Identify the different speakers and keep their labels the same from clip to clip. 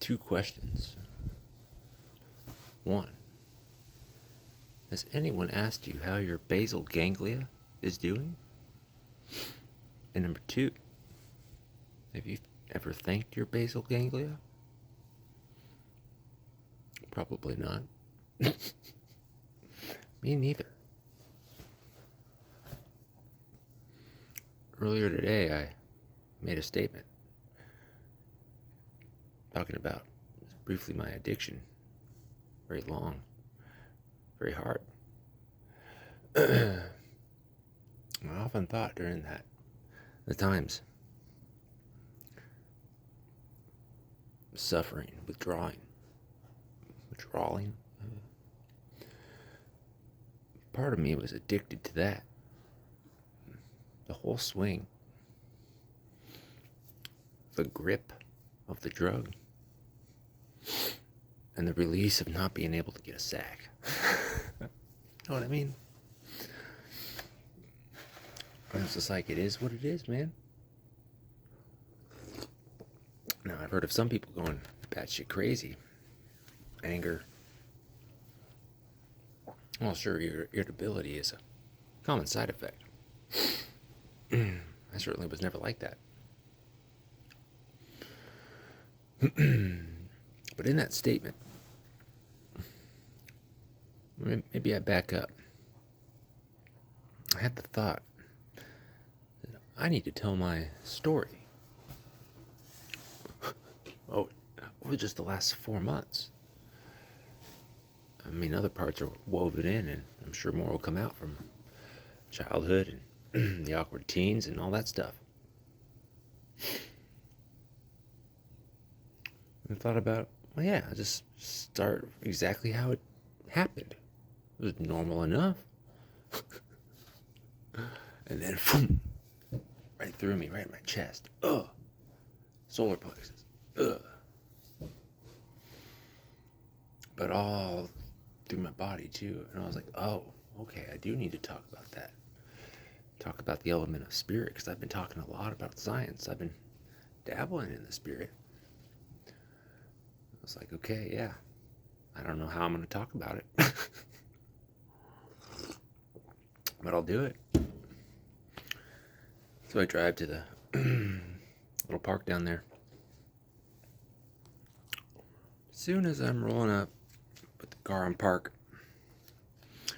Speaker 1: two questions. One, has anyone asked you how your basal ganglia is doing? And number two, have you ever thanked your basal ganglia? Probably not. Me neither. Earlier today, I made a statement talking about briefly my addiction. Very long, very hard. I often thought during the times, suffering, withdrawing, part of me was addicted to that. The whole swing, the grip of the drug, and the release of not being able to get a sack. Know what I mean? And it's just like, it is what it is, man. Now, I've heard of some people going batshit crazy. Anger. Well, sure, your irritability is a common side effect. I certainly was never like that. But in that statement, maybe I back up. I had the thought that I need to tell my story. Over just the last 4 months. I mean, other parts are woven in, and I'm sure more will come out from childhood and the awkward teens and all that stuff. I thought about, well, yeah, I'll just start exactly how it happened. It was normal enough. And then, right through me, right in my chest. Ugh. Solar plexus. Ugh. But all through my body, too. And I was like, oh, okay, I do need to talk about that. Talk about the element of spirit, because I've been talking a lot about science. I've been dabbling in the spirit. I was like, okay, yeah. I don't know how I'm going to talk about it. But I'll do it. So I drive to the little park down there. As soon as I'm rolling up, put the car in park, a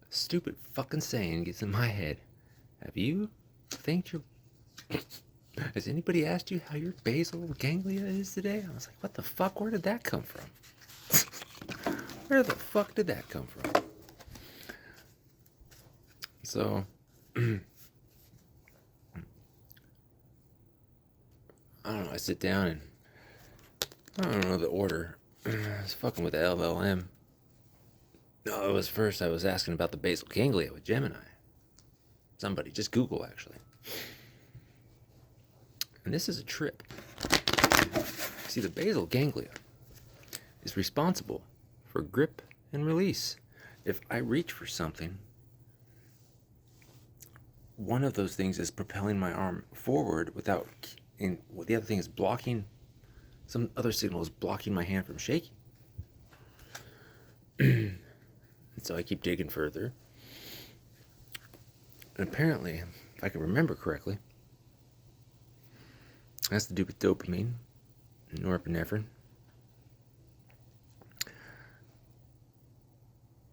Speaker 1: stupid fucking saying gets in my head. Have you thanked your... Has anybody asked you how your basal ganglia is today? I was like, what the fuck? Where did that come from? Where the fuck did that come from? So... I don't know, I sit down and I don't know the order. I was fucking with the LLM. No, it was first I was asking about the basal ganglia with Gemini. Somebody, just Google actually. And this is a trip. See, the basal ganglia is responsible for grip and release. If I reach for something, one of those things is propelling my arm forward without... And the other thing is blocking, some other signal is blocking my hand from shaking. And so I keep digging further. And apparently, if I can remember correctly, it has to do with dopamine, norepinephrine.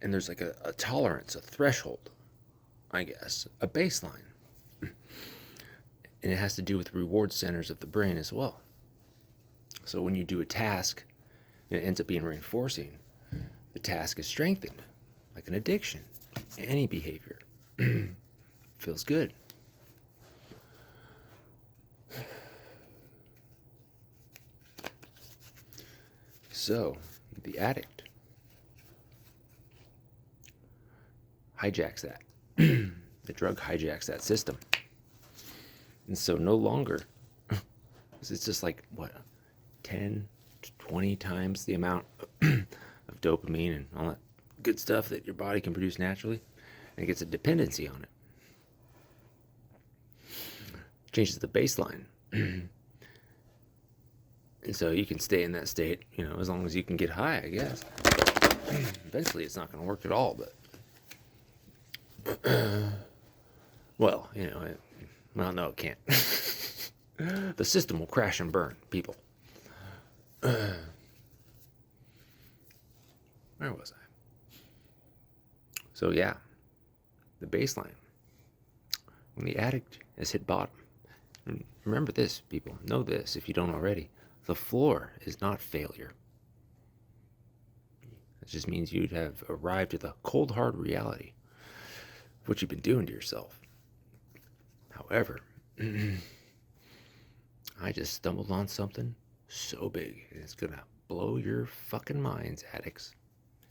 Speaker 1: And there's like a tolerance, a threshold, I guess, a baseline. And it has to do with reward centers of the brain as well. So when you do a task, and it ends up being reinforcing, the task is strengthened, like an addiction, any behavior. Feels good. So, the addict hijacks that. The drug hijacks that system. And so no longer, it's just like, 10 to 20 times the amount of dopamine and all that good stuff that your body can produce naturally. And it gets a dependency on it. Changes the baseline. And And so you can stay in that state, as long as you can get high, I guess. Eventually it's not going to work at all, but well, no, it can't. The system will crash and burn, people. Where was I? So yeah, the baseline. When the addict has hit bottom, remember this, people. Know this if you don't already. The floor is not failure. It just means you'd have arrived at the cold, hard reality of what you've been doing to yourself. However, I just stumbled on something so big, and it's gonna blow your fucking minds, addicts.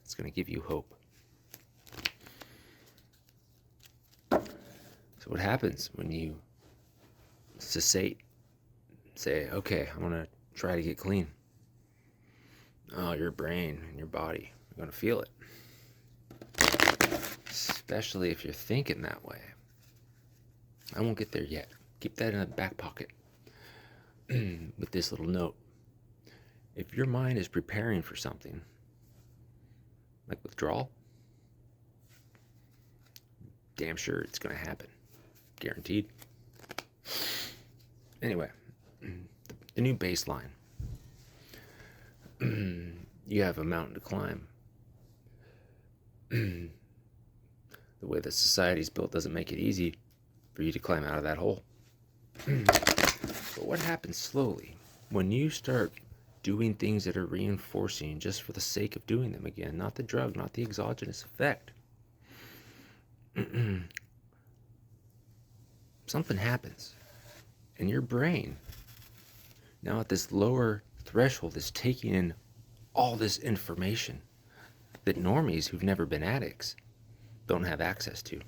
Speaker 1: It's gonna give you hope. So what happens when you cessate, say, okay, I'm gonna try to get clean? Oh, your brain and your body are gonna feel it. Especially if you're thinking that way. I won't get there yet. Keep that in the back pocket. With this little note. If your mind is preparing for something, like withdrawal, damn sure it's going to happen. Guaranteed. Anyway, the new baseline. You have a mountain to climb. The way that society's built doesn't make it easy for you to climb out of that hole. But what happens slowly when you start doing things that are reinforcing just for the sake of doing them again, not the drug, not the exogenous effect? Something happens, and your brain, now at this lower threshold, is taking in all this information that normies who've never been addicts don't have access to.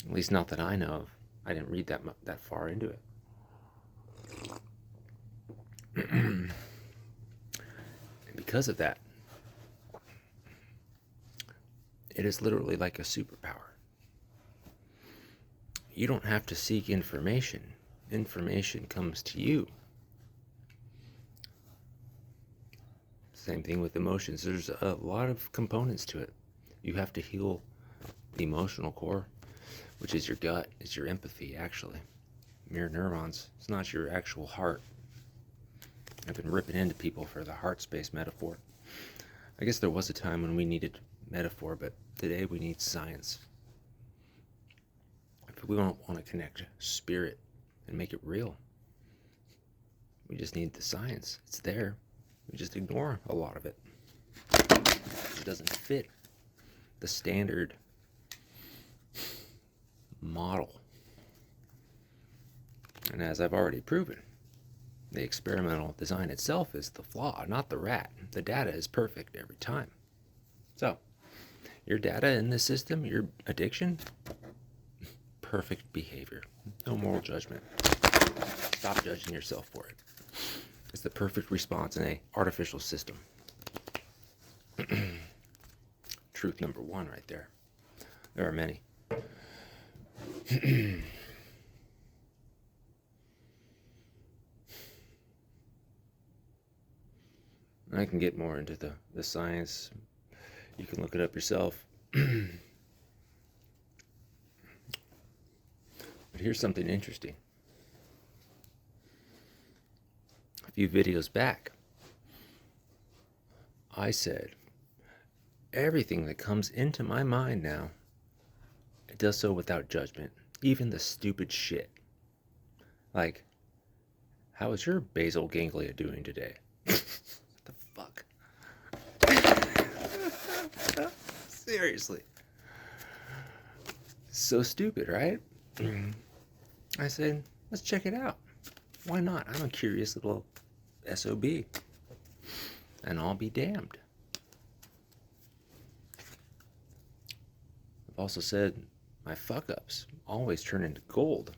Speaker 1: At least not that I know of. I didn't read that far into it. And because of that, it is literally like a superpower. You don't have to seek information. Information comes to you. Same thing with emotions. There's a lot of components to it. You have to heal the emotional core, which is your gut, is your empathy, actually. Mirror neurons. It's not your actual heart. I've been ripping into people for the heart space metaphor. I guess there was a time when we needed metaphor, but today we need science. If we don't want to connect spirit and make it real, we just need the science. It's there. We just ignore a lot of it. It doesn't fit the standard model. And as I've already proven, the experimental design itself is the flaw, not the rat. The data is perfect every time. So, your data in this system, your addiction, perfect behavior. No moral judgment. Stop judging yourself for it. It's the perfect response in an artificial system. Truth number one right there. There are many. I can get more into the science. You can look it up yourself. But here's something interesting. A few videos back, I said, everything that comes into my mind now, it does so without judgment. Even the stupid shit. Like, how is your basal ganglia doing today? What the fuck? Seriously. So stupid, right? I said, let's check it out. Why not? I'm a curious little SOB. And I'll be damned. I've also said my fuck-ups always turn into gold.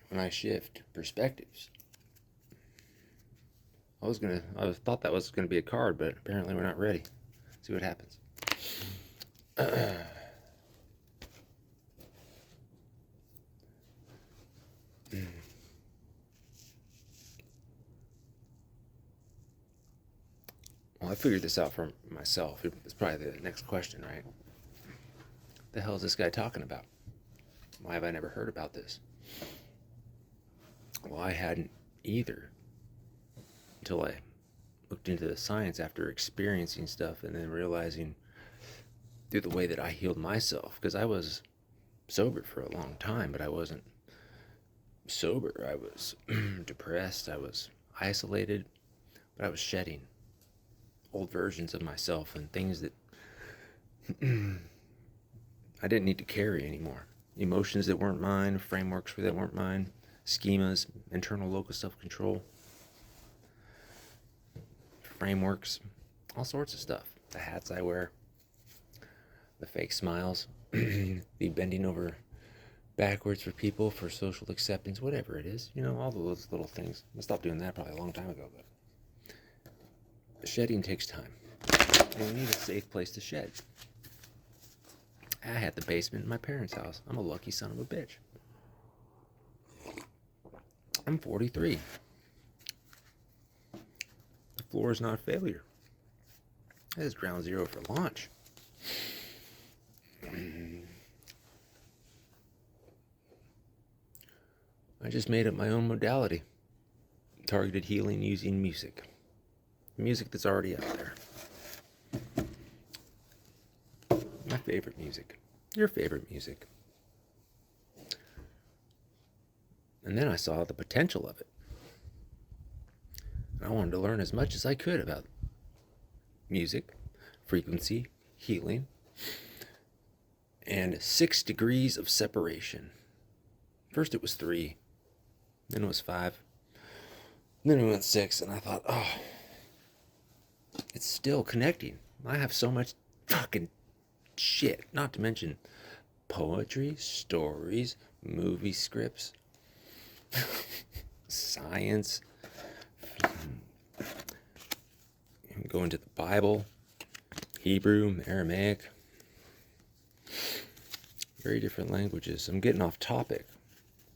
Speaker 1: When I shift perspectives. I thought that was gonna be a card, but apparently we're not ready. See what happens. Well, I figured this out for myself. It's probably the next question, right? The hell is this guy talking about? Why have I never heard about this? Well, I hadn't either until I looked into the science after experiencing stuff and then realizing through the way that I healed myself, because I was sober for a long time, but I wasn't sober. I was depressed, I was isolated, but I was shedding old versions of myself and things that I didn't need to carry anymore. Emotions that weren't mine, frameworks that weren't mine, schemas, internal locus of control, frameworks, all sorts of stuff. The hats I wear, the fake smiles, the bending over backwards for people for social acceptance, whatever it is, all those little things. I stopped doing that probably a long time ago, but shedding takes time. And we need a safe place to shed. I had the basement in my parents' house. I'm a lucky son of a bitch. I'm 43. The floor is not a failure. That is ground zero for launch. I just made up my own modality. Targeted healing using music. Music that's already out there. My favorite music. Your favorite music. And then I saw the potential of it. I wanted to learn as much as I could about music, frequency, healing, and 6 degrees of separation. First it was 3, then it was 5, then it went 6, and I thought, it's still connecting. I have so much fucking shit, not to mention poetry, stories, movie scripts, science, go into the Bible, Hebrew, Aramaic, very different languages. I'm getting off topic,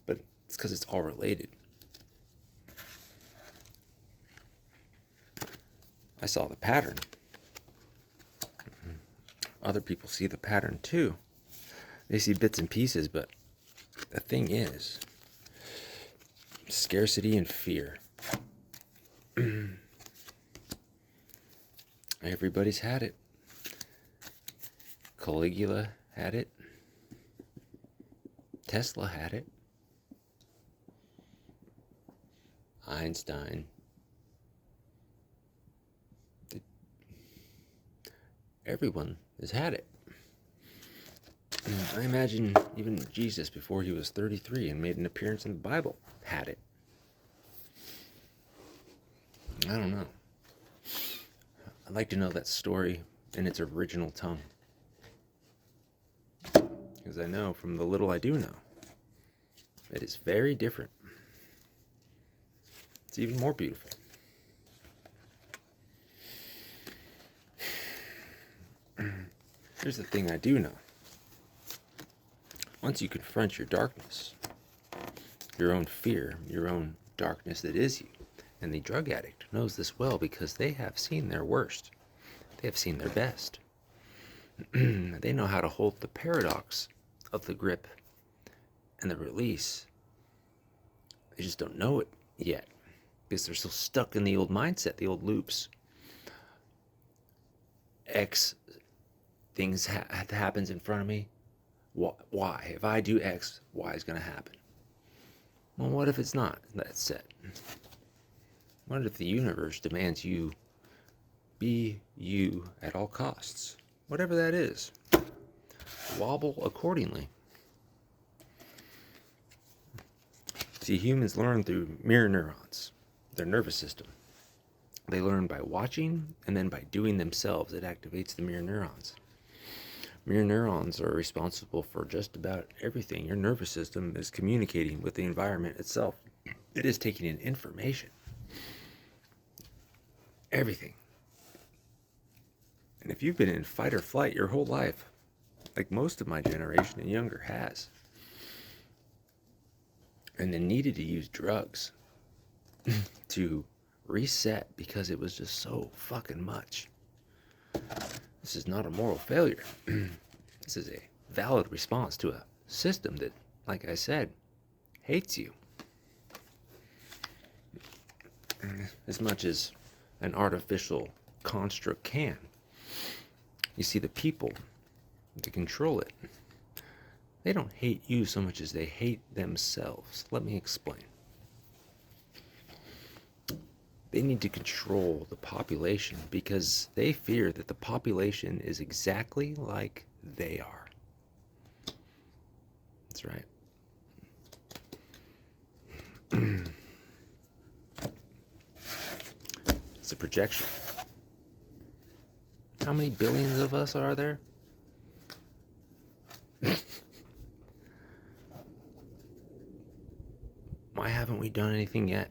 Speaker 1: but it's because it's all related. I saw the pattern. Other people see the pattern too. They see bits and pieces, but the thing is, scarcity and fear. Everybody's had it. Caligula had it. Tesla had it. Einstein. Everyone has had it. I imagine even Jesus, before he was 33 and made an appearance in the Bible, had it. I don't know. I'd like to know that story in its original tongue. Because I know from the little I do know, it is very different. It's even more beautiful. Here's the thing I do know. Once you confront your darkness, your own fear, your own darkness that is you, and the drug addict knows this well because they have seen their worst. They have seen their best. They know how to hold the paradox of the grip and the release. They just don't know it yet because they're still stuck in the old mindset, the old loops. X things happens in front of me. Why? If I do X, Y is going to happen. Well, what if it's not that set? What if the universe demands you be you at all costs? Whatever that is. Wobble accordingly. See, humans learn through mirror neurons, their nervous system. They learn by watching and then by doing themselves. It activates the mirror neurons. Mirror neurons are responsible for just about everything. Your nervous system is communicating with the environment itself. It is taking in information. Everything. And if you've been in fight or flight your whole life, like most of my generation and younger has, and then needed to use drugs to reset because it was just so fucking much. This is not a moral failure. This is a valid response to a system that, like I said, hates you. As much as an artificial construct can. You see, the people that control it, they don't hate you so much as they hate themselves. Let me explain. They need to control the population because they fear that the population is exactly like they are. That's right. It's a projection. How many billions of us are there? Why haven't we done anything yet?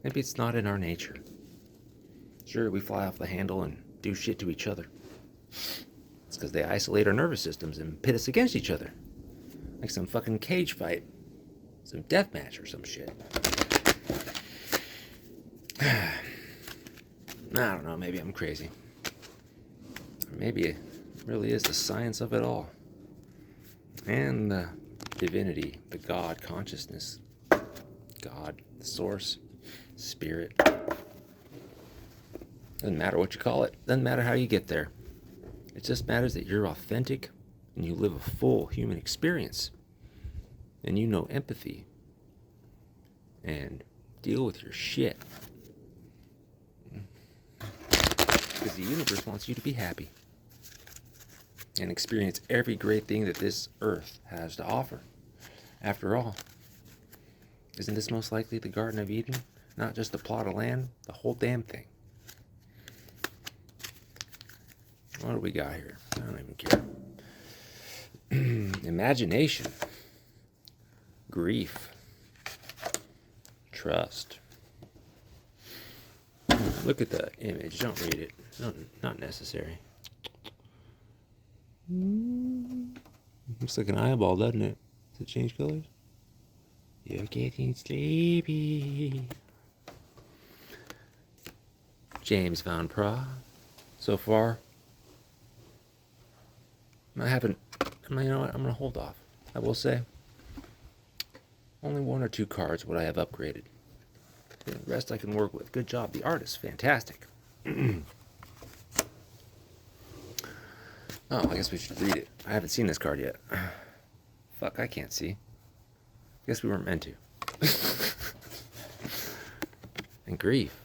Speaker 1: Maybe it's not in our nature. Sure, we fly off the handle and do shit to each other. It's because they isolate our nervous systems and pit us against each other. Like some fucking cage fight. Some death match or some shit. I don't know, maybe I'm crazy. Or maybe it really is the science of it all. And the divinity, the God consciousness. God, the source, spirit. Doesn't matter what you call it. Doesn't matter how you get there. It just matters that you're authentic and you live a full human experience. And you know empathy. And deal with your shit. Because the universe wants you to be happy. And experience every great thing that this earth has to offer. After all, isn't this most likely the Garden of Eden? Not just a plot of land, the whole damn thing. What do we got here? I don't even care. Imagination. Grief. Trust. Look at the image. Don't read it. Not necessary. Looks like an eyeball, doesn't it? Does it change colors? You're getting sleepy. James Van Praagh. So far, you know what? I'm going to hold off. I will say, only 1 or 2 cards would I have upgraded. The rest I can work with. Good job. The art is fantastic. Oh, I guess we should read it. I haven't seen this card yet. Fuck, I can't see. Guess we weren't meant to. And grief.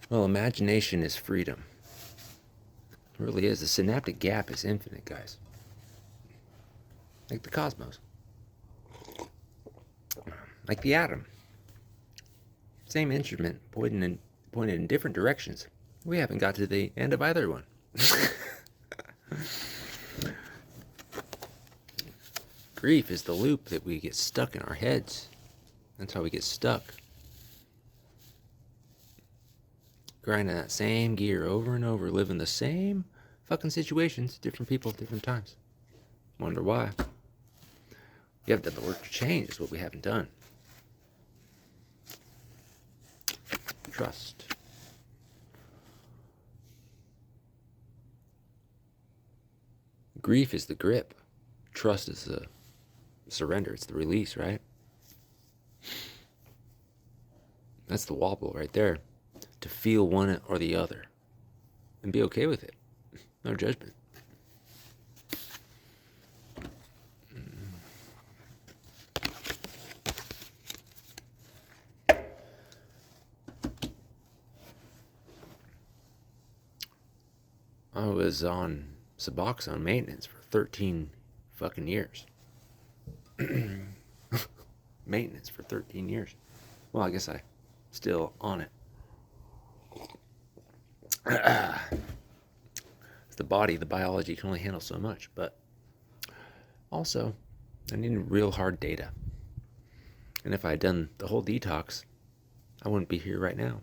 Speaker 1: Well, imagination is freedom. It really is. The synaptic gap is infinite, guys. Like the cosmos. Like the atom. Same instrument, pointed in different directions. We haven't got to the end of either one. Grief is the loop that we get stuck in our heads. That's how we get stuck. Grinding that same gear over and over, living the same fucking situations, different people, different times. Wonder why. We haven't done the work to change, is what we haven't done. Trust. Grief is the grip. Trust is the surrender. It's the release, right? That's the wobble right there. To feel one or the other. And be okay with it. No judgment. I was on Suboxone maintenance for 13 fucking years. Maintenance for 13 years. Well, I guess I'm still on it. The body, the biology can only handle so much, but also I needed real hard data. And if I had done the whole detox, I wouldn't be here right now.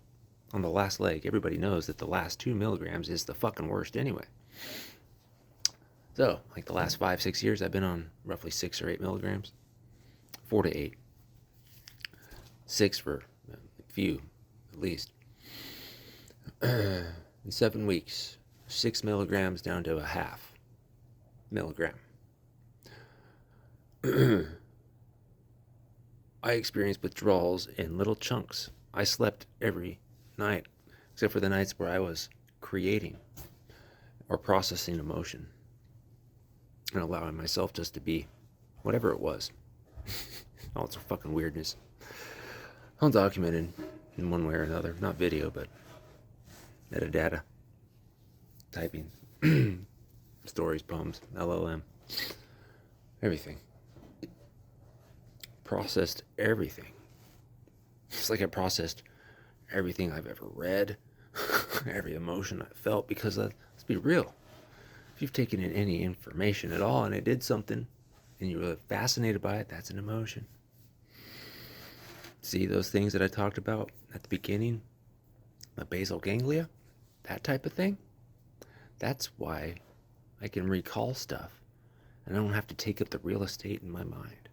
Speaker 1: On the last leg, everybody knows that the last 2 milligrams is the fucking worst anyway. So, like the last 5-6 years, I've been on roughly 6 or 8 milligrams. 4 to 8. 6 for few, at least. In 7 weeks, 6 milligrams down to a half milligram. I experienced withdrawals in little chunks. I slept every night, except for the nights where I was creating or processing emotion and allowing myself just to be whatever it was. All it's fucking weirdness. Undocumented in one way or another. Not video, but metadata. Typing. Stories, poems, LLM. Everything. Processed everything. It's like I processed everything I've ever read, every emotion I felt, because let's be real. If you've taken in any information at all and it did something and you were fascinated by it, that's an emotion. See those things that I talked about at the beginning? The basal ganglia? That type of thing? That's why I can recall stuff and I don't have to take up the real estate in my mind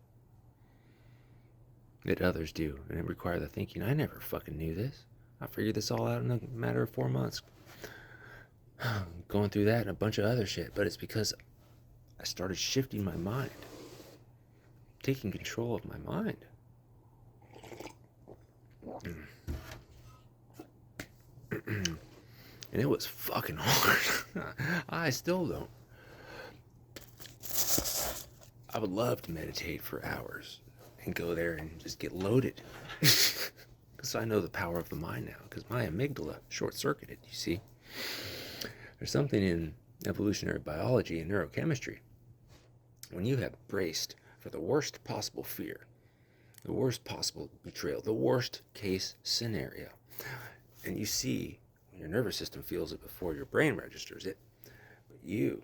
Speaker 1: that others do, and it requires the thinking. I never fucking knew this. I figured this all out in a matter of 4 months. Going through that and a bunch of other shit, but it's because I started shifting my mind, taking control of my mind. And it was fucking hard. I still don't. I would love to meditate for hours and go there and just get loaded. Because I know the power of the mind now, because my amygdala short-circuited, you see. There's something in evolutionary biology and neurochemistry. When you have braced for the worst possible fear, the worst possible betrayal, the worst case scenario, and you see when your nervous system feels it before your brain registers it, but you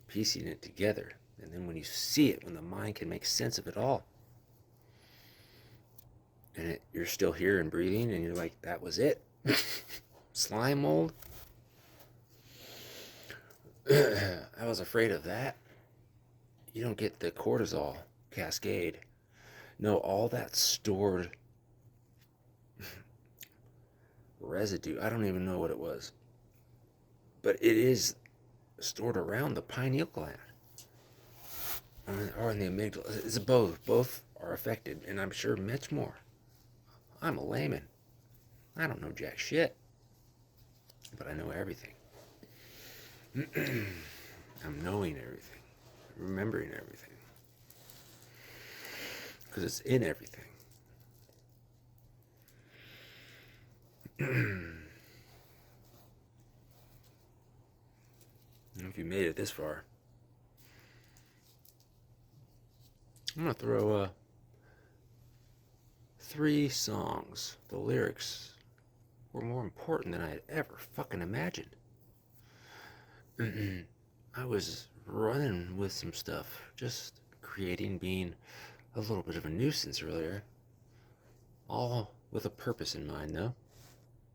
Speaker 1: piecing it together, and then when you see it, when the mind can make sense of it all, and you're still here and breathing, and you're like, that was it? Slime mold? I was afraid of that. You don't get the cortisol cascade. No, all that stored residue, I don't even know what it was, but it is stored around the pineal gland or in the amygdala. It's both are affected, and I'm sure much more. I'm a layman. I don't know jack shit, but I know everything. I'm knowing everything, remembering everything, because it's in everything. If you made it this far, I'm gonna throw 3 songs. The lyrics were more important than I had ever fucking imagined. I was running with some stuff, just creating, being a little bit of a nuisance earlier. All with a purpose in mind, though.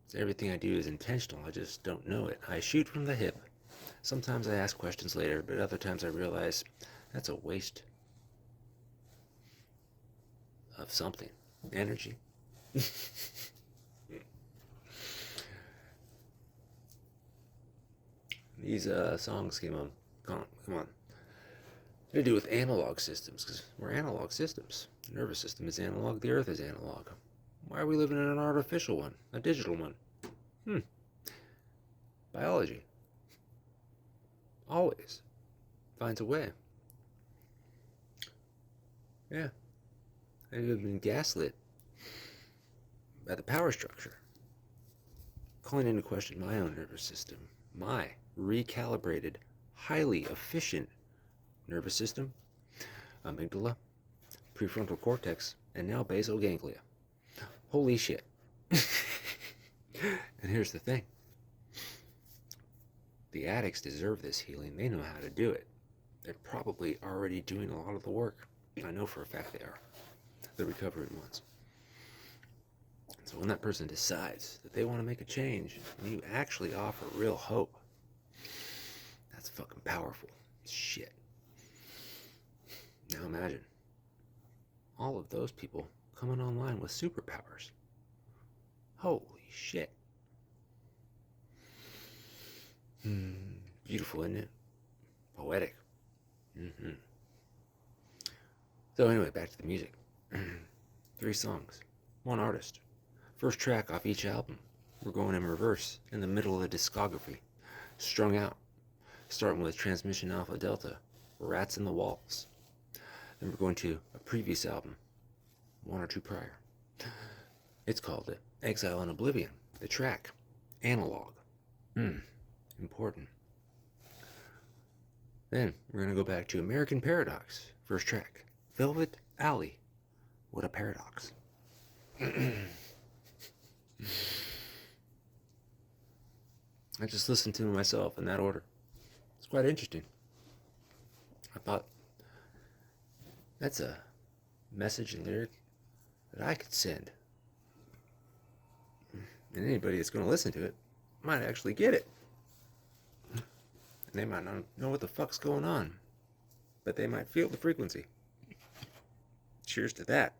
Speaker 1: So everything I do is intentional, I just don't know it. I shoot from the hip. Sometimes I ask questions later, but other times I realize that's a waste of something. Energy. These songs came on. Come on. They do with analog systems, because we're analog systems. The nervous system is analog, the earth is analog. Why are we living in an artificial one, a digital one? Biology always finds a way. Yeah. I've been gaslit by the power structure, calling into question my own nervous system, my recalibrated, highly efficient nervous system, amygdala, prefrontal cortex, and now basal ganglia. Holy shit. And here's the thing. The addicts deserve this healing. They know how to do it. They're probably already doing a lot of the work. I know for a fact they are. The recovery ones. So when that person decides that they want to make a change, and you actually offer real hope, that's fucking powerful shit. Now imagine all of those people coming online with superpowers. Holy shit. Beautiful, isn't it? Poetic. So anyway, back to the music. 3 songs, 1 artist. First track off each album. We're going in reverse in the middle of the discography. Strung out. Starting with Transmission Alpha Delta, Rats in the Walls. Then we're going to a previous album, 1 or 2 prior. It's called Exile in Oblivion. The track, Analog. Important. Then we're going to go back to American Paradox. First track, Velvet Alley. What a paradox. I just listened to myself in that order. It's quite interesting. I thought, that's a message and lyric that I could send. And anybody that's going to listen to it might actually get it. And they might not know what the fuck's going on, but they might feel the frequency. Cheers to that.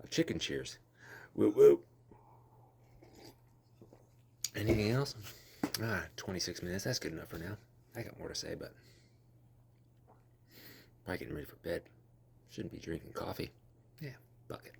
Speaker 1: Chicken cheers. Whoop whoop. Anything else? 26 minutes. That's good enough for now. I got more to say, but probably getting ready for bed. Shouldn't be drinking coffee. Yeah, fuck it.